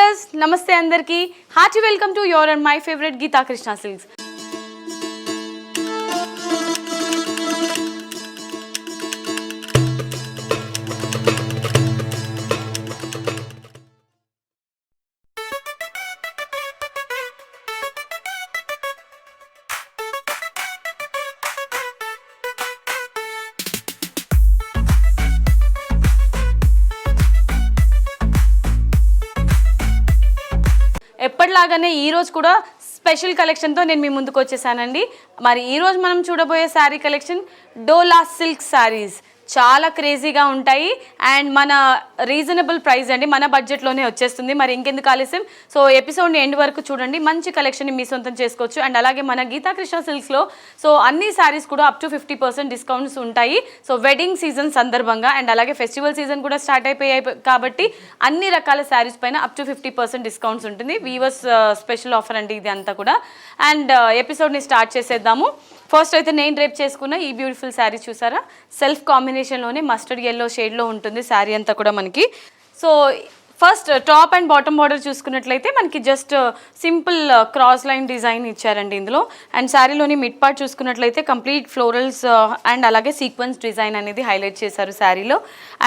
Viewers నమస్తే అందరికీ hearty welcome to your and my favourite Geetha Krishna silks. ఎప్పటిలాగానే ఈరోజు కూడా స్పెషల్ కలెక్షన్తో నేను మీ ముందుకు వచ్చేసానండి. మరి ఈరోజు మనం చూడబోయే శారీ కలెక్షన్ డోలా సిల్క్ శారీస్. చాలా క్రేజీగా ఉంటాయి అండ్ మన రీజనబుల్ ప్రైస్ అండి, మన బడ్జెట్లోనే వచ్చేస్తుంది. మరి ఇంకెందుకు ఆలస్యం, సో ఎపిసోడ్ని ఎండ్ వరకు చూడండి, మంచి కలెక్షన్ని మీ సొంతం చేసుకోవచ్చు. అండ్ అలాగే మన గీతా కృష్ణ సిల్క్స్లో సో అన్ని శారీస్ కూడా అప్ టు 50% డిస్కౌంట్స్ ఉంటాయి. సో వెడ్డింగ్ సీజన్ సందర్భంగా అండ్ అలాగే ఫెస్టివల్ సీజన్ కూడా స్టార్ట్ అయిపోయాయి కాబట్టి అన్ని రకాల శారీస్ పైన అప్ టు 50% డిస్కౌంట్స్ ఉంటుంది. వీవర్స్ స్పెషల్ ఆఫర్ అండి ఇది అంతా కూడా. అండ్ ఎపిసోడ్ని స్టార్ట్ చేసేద్దాము. ఫస్ట్ అయితే నేను రేప్ చేసుకున్న ఈ బ్యూటిఫుల్ శారీ చూసారా, సెల్ఫ్ కాంబినేషన్లోనే మస్టర్డ్ ఎల్లో షేడ్లో ఉంటుంది శారీ అంతా కూడా మనకి. So first top and bottom border చూసుకున్నట్లయితే మనకి just simple cross line design ఇచ్చారండి ఇందులో. అండ్ శారీలోని మిడ్ పార్ట్ చూసుకున్నట్లయితే కంప్లీట్ ఫ్లోరల్స్ అండ్ అలాగే సీక్వెన్స్ డిజైన్ అనేది హైలైట్ చేశారు శారీలో.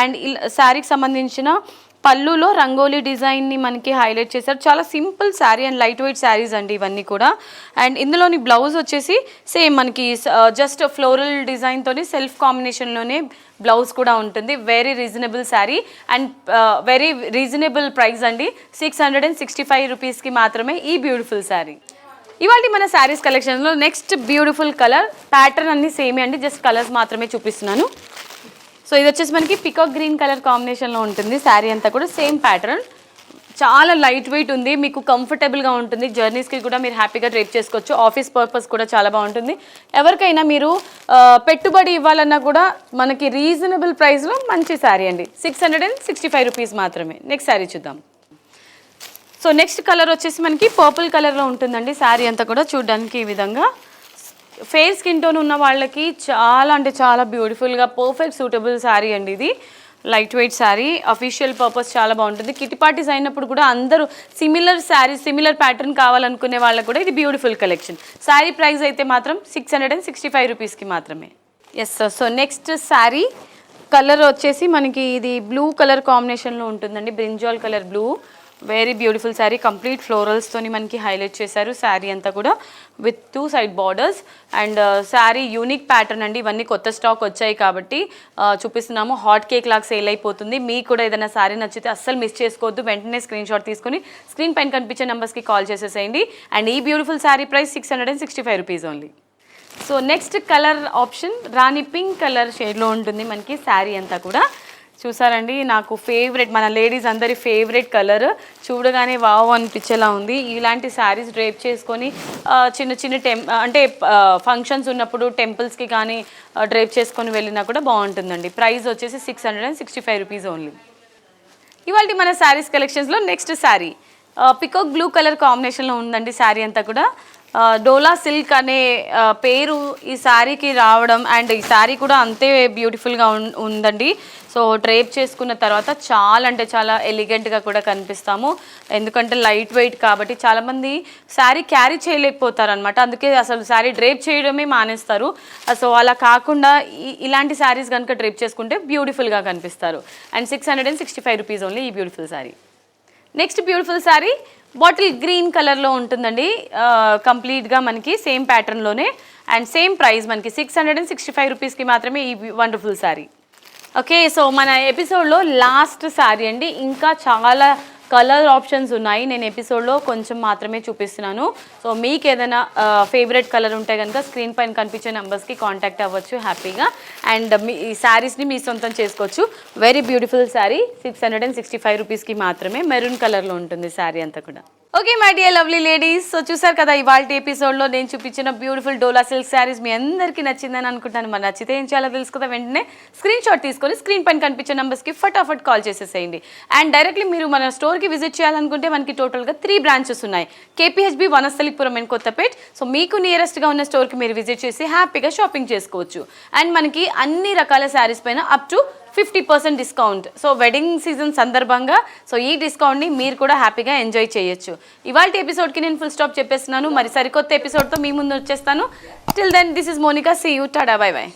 అండ్ శారీకి సంబంధించిన పళ్ళులో రంగోలీ డిజైన్ని మనకి హైలైట్ చేశారు. చాలా simple sari and light weight saris అండి ఇవన్నీ కూడా. అండ్ ఇందులోని బ్లౌజ్ వచ్చేసి సేమ్ మనకి జస్ట్ ఫ్లోరల్ డిజైన్తోని సెల్ఫ్ కాంబినేషన్లోనే బ్లౌజ్ కూడా ఉంటుంది. Very reasonable sari and very reasonable price అండి. 665 రూపీస్కి మాత్రమే ఈ బ్యూటిఫుల్ శారీ. ఇవాళ మన శారీస్ కలెక్షన్లో నెక్స్ట్ బ్యూటిఫుల్ కలర్, ప్యాటర్న్ అన్ని సేమే అండి, జస్ట్ కలర్స్ మాత్రమే చూపిస్తున్నాను. సో ఇది వచ్చేసి మనకి పికాక్ గ్రీన్ కలర్ కాంబినేషన్లో ఉంటుంది శారీ అంతా కూడా. సేమ్ ప్యాటర్న్, చాలా లైట్ వెయిట్ ఉంది, మీకు కంఫర్టబుల్గా ఉంటుంది. జర్నీస్కి కూడా మీరు హ్యాపీగా డ్రైప్ చేసుకోవచ్చు. ఆఫీస్ పర్పస్ కూడా చాలా బాగుంటుంది. ఎవరికైనా మీరు పెట్టుబడి ఇవ్వాలన్నా కూడా మనకి రీజనబుల్ ప్రైస్లో మంచి శారీ అండి. 665 రూపీస్ మాత్రమే. నెక్స్ట్ శారీ చూద్దాం. సో నెక్స్ట్ కలర్ వచ్చేసి మనకి పర్పుల్ కలర్లో ఉంటుందండి శారీ అంతా కూడా. చూడడానికి ఈ విధంగా ఫెయిర్ స్కిన్ టోన్ ఉన్న వాళ్ళకి చాలా అంటే చాలా బ్యూటిఫుల్గా పర్ఫెక్ట్ సూటబుల్ శారీ అండి ఇది. Light weight sari, official purpose చాలా బాగుంటుంది. కిటీ పార్టీస్ అయినప్పుడు కూడా అందరూ సిమిలర్ శారీ సిమిలర్ ప్యాటర్న్ కావాలనుకునే వాళ్ళకు కూడా ఇది బ్యూటిఫుల్ కలెక్షన్. శారీ ప్రైస్ అయితే మాత్రం 665 రూపీస్కి మాత్రమే. Yes sir. So next sari colour వచ్చేసి మనకి ఇది బ్లూ కలర్ కాంబినేషన్లో ఉంటుందండి, brinjal colour blue. Very beautiful sari, complete ఫ్లోరల్స్తోని మనకి హైలైట్ చేశారు శారీ అంతా కూడా with 2 side borders. And sari unique pattern అండి, ఇవన్నీ కొత్త స్టాక్ వచ్చాయి కాబట్టి చూపిస్తున్నాము. హాట్ కేక్ లాగా సేల్ అయిపోతుంది. మీకు కూడా ఏదైనా శారీ నచ్చితే అస్సలు మిస్ చేసుకోవద్దు, వెంటనే స్క్రీన్ షాట్ తీసుకుని స్క్రీన్ పైన కనిపించే నెంబర్స్కి కాల్ చేసేసేయండి. అండ్ ఈ beautiful sari price 665 rupees only. So next colour option rani pink colour షేడ్లో ఉంటుంది మనకి శారీ అంతా కూడా. చూసారండి, నాకు ఫేవరెట్, మన లేడీస్ అందరి ఫేవరెట్ కలర్. చూడగానే వావ్ అనిపించేలా ఉంది. ఇలాంటి శారీస్ డ్రేప్ చేసుకొని చిన్న చిన్న అంటే ఫంక్షన్స్ ఉన్నప్పుడు టెంపుల్స్కి కానీ డ్రేప్ చేసుకొని వెళ్ళినా కూడా బాగుంటుందండి. ప్రైస్ వచ్చేసి 665 రూపీస్ ఓన్లీ. ఇవాళ మన శారీస్ కలెక్షన్స్లో next sari peacock blue colour కాంబినేషన్లో ఉందండి శారీ అంతా కూడా. డోలా సిల్క్ అనే పేరు ఈ శారీకి రావడం అండ్ ఈ శారీ కూడా అంతే బ్యూటిఫుల్గా ఉందండి. సో డ్రేప్ చేసుకున్న తర్వాత చాలా అంటే చాలా ఎలిగెంట్గా కూడా కనిపిస్తాము. ఎందుకంటే లైట్ వెయిట్ కాబట్టి చాలామంది శారీ క్యారీ చేయలేకపోతారు అనమాట, అందుకే అసలు శారీ డ్రేప్ చేయడమే మానేస్తారు. సో అలా కాకుండా ఇలాంటి శారీస్ కనుక డ్రేప్ చేసుకుంటే బ్యూటిఫుల్గా కనిపిస్తారు. అండ్ 665 రూపీస్ ఓన్లీ ఈ beautiful sari. Next beautiful sari bottle green కలర్లో ఉంటుందండి, కంప్లీట్గా మనకి సేమ్ ప్యాటర్న్లోనే. అండ్ సేమ్ ప్రైస్ మనకి 665 రూపీస్కి మాత్రమే ఈ వండర్ఫుల్ శారీ. ఓకే, సో మన ఎపిసోడ్లో లాస్ట్ శారీ అండి. ఇంకా చాలా కలర్ ఆప్షన్స్ ఉన్నాయి, నేను ఎపిసోడ్లో కొంచెం మాత్రమే చూపిస్తున్నాను. సో మీకు ఏదైనా ఫేవరెట్ కలర్ ఉంటే కనుక స్క్రీన్ పైన కనిపించే నెంబర్స్కి కాంటాక్ట్ అవ్వచ్చు హ్యాపీగా. అండ్ మీ ఈ శారీస్ని మీ సొంతం చేసుకోవచ్చు. వెరీ బ్యూటిఫుల్ శారీ, 665 రూపీస్కి మాత్రమే. మెరూన్ కలర్లో ఉంటుంది శారీ అంతా కూడా. Okay my dear lovely ladies, so చూసారు కదా ఇవాళ ఎపిసోడ్లో నేను చూపించిన బ్యూటిఫుల్ డోలా సిల్క్ శారీస్ మీ అందరికీ నచ్చిందని అనుకుంటాను. మరి నచ్చితే ఏం చేయాలో తెలుసుకుందా, వెంటనే స్క్రీన్ షాట్ తీసుకొని స్క్రీన్ పైన కనిపించే నెంబర్స్కి ఫటాఫట్ కాల్ చేసేసేయండి. అండ్ డైరెక్ట్లీ మీరు మన స్టోర్కి విజిట్ చేయాలనుకుంటే మనకి టోటల్గా 3 బ్రాంచెస్ ఉన్నాయి. KPHB, Vanasthalipuram and Kothapet. So మీకు నియరెస్ట్గా ఉన్న స్టోర్కి మీరు విజిట్ చేసి హ్యాపీగా షాపింగ్ చేసుకోవచ్చు. అండ్ మనకి అన్ని రకాల శారీస్ పైన up to 50% discount. So wedding season సందర్భంగా సో ఈ డిస్కౌంట్ని మీరు కూడా హ్యాపీగా ఎంజాయ్ చేయొచ్చు. ఇవాళ ఎపిసోడ్కి నేను ఫుల్ స్టాప్ చెప్పేస్తున్నాను. మరి సరికొత్త ఎపిసోడ్తో మీ ముందు వచ్చేస్తాను. Till then this is Monica, see you, tata, bye by.